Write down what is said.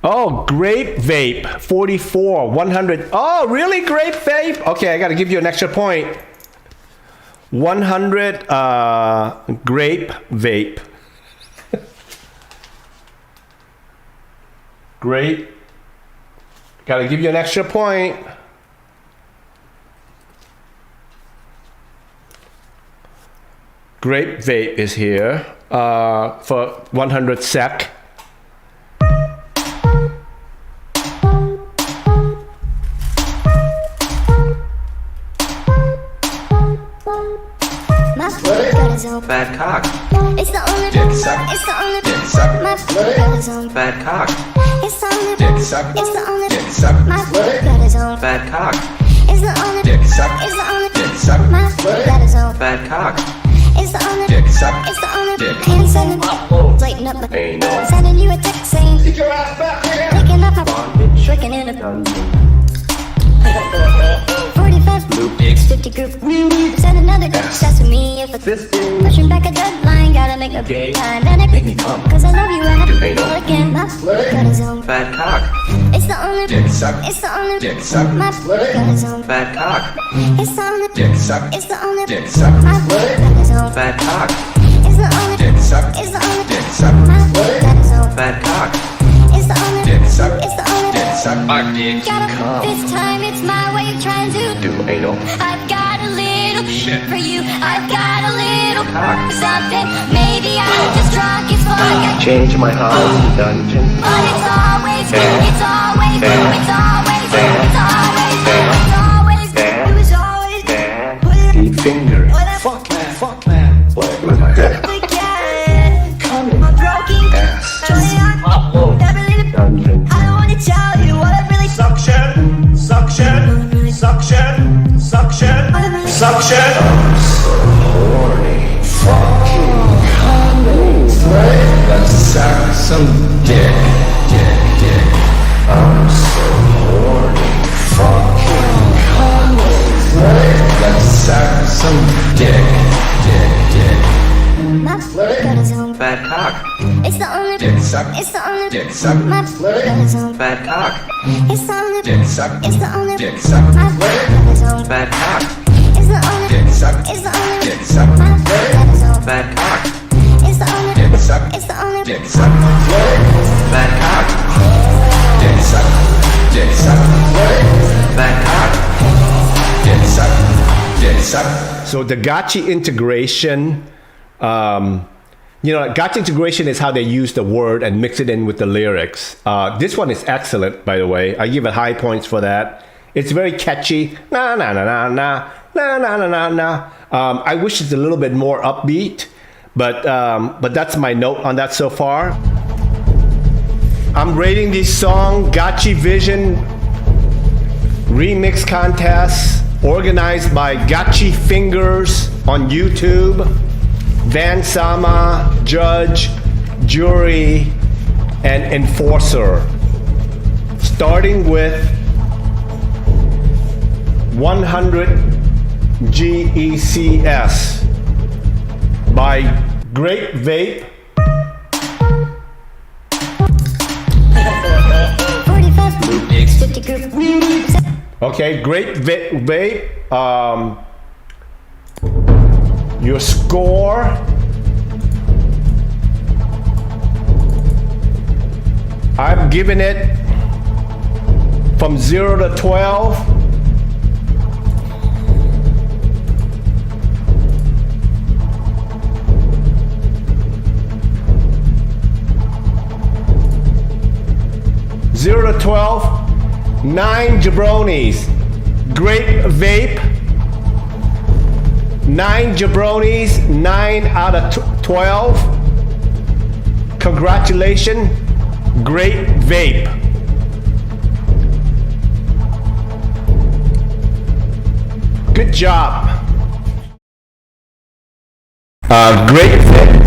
Oh, grape vape, 44, 100. Oh, really? Grape vape? Okay, I gotta give you an extra point. 100 grape vape. Great. Gotta give you an extra point. Grape vape is here for 100 sec. Bad cock. It's the only Dick suck. It's the only Dick suck. My blood is on. Bad cock. It's the only Dick suck. It's the only Dick suck. My blood is on. Bad cock. It's the only Dick suck. It's the only Dick suck. My blood is on. Bad cock. It's the only Dick suck. It's the only Dick. And sending lighten up Ain't no sending you a text saying Get your ass back here! picking up a bondage. tricking in a 45 Blue dicks. 50 group send another text with me if it's Fisting. pushing back a deadline gotta make a Gay. time and Make me come. cause I love you and Do they know? I again my blood is on. Bad cock. It's the only Dick suck. It's the only Dick suck. My blood is on. Bad cock. It's the only Dick suck. It's the only Dick suck. My blood is on. Bad cock. It's the only Dick suck. It's the only Dick suck. My blood is on. Bad cock. It's the only Dick suck. It's the only Dick suck. My dick Gotta come. this time it's my way of trying to Do anal. I've got a little shit for you. I've got a little Cock. something. Maybe I'm just drunk as fuck. Change my house dungeon. But it's always you. It's always you. It's always you. It's always you. It's always you. It was always you. Bad. Deep finger. Fuck man, fuck man. Play with my head. Coming. I'm broken. Ass. Upload. Never leave it. Dungeon. I don't wanna tell you what I really Suction, suction, suction, suction, suction. Horny. Fucking coming. Let's suck some dick. Dick. I'm so horny. Fucking coming. Let's suck some dick. My blood is on. Bad cock. It's the only Dick suck. It's the only Dick suck. My blood is on. Bad cock. It's the only Dick suck. It's the only Dick suck. My blood is on. Bad cock. It's the only Dick suck. It's the only Dick suck. My blood is on. Bad cock. It's the only Dick suck. It's the only Dick suck. Bad cock. Dick suck. Dick suck. Bad cock. Dick suck. Dick suck. So the Gachi integration, Gachi integration is how they use the word and mix it in with the lyrics. This one is excellent, by the way. I give it high points for that. It's very catchy. Na na na na na na na na na na. I wish it's a little bit more upbeat, but that's my note on that so far. I'm rating this song Gachivision remix contest organized by Gachi Fingers on YouTube, Van Sama, judge, jury, and enforcer. Starting with 100 GECS by Great Vape. 45 50 group Okay, Great Vape. Your score. I'm giving it from 0 to 12. Zero to 12, 9 jabronis. Great Vape, 9 jabronis, 9 out of 12. Congratulations, Great Vape. Good job. Great Vape.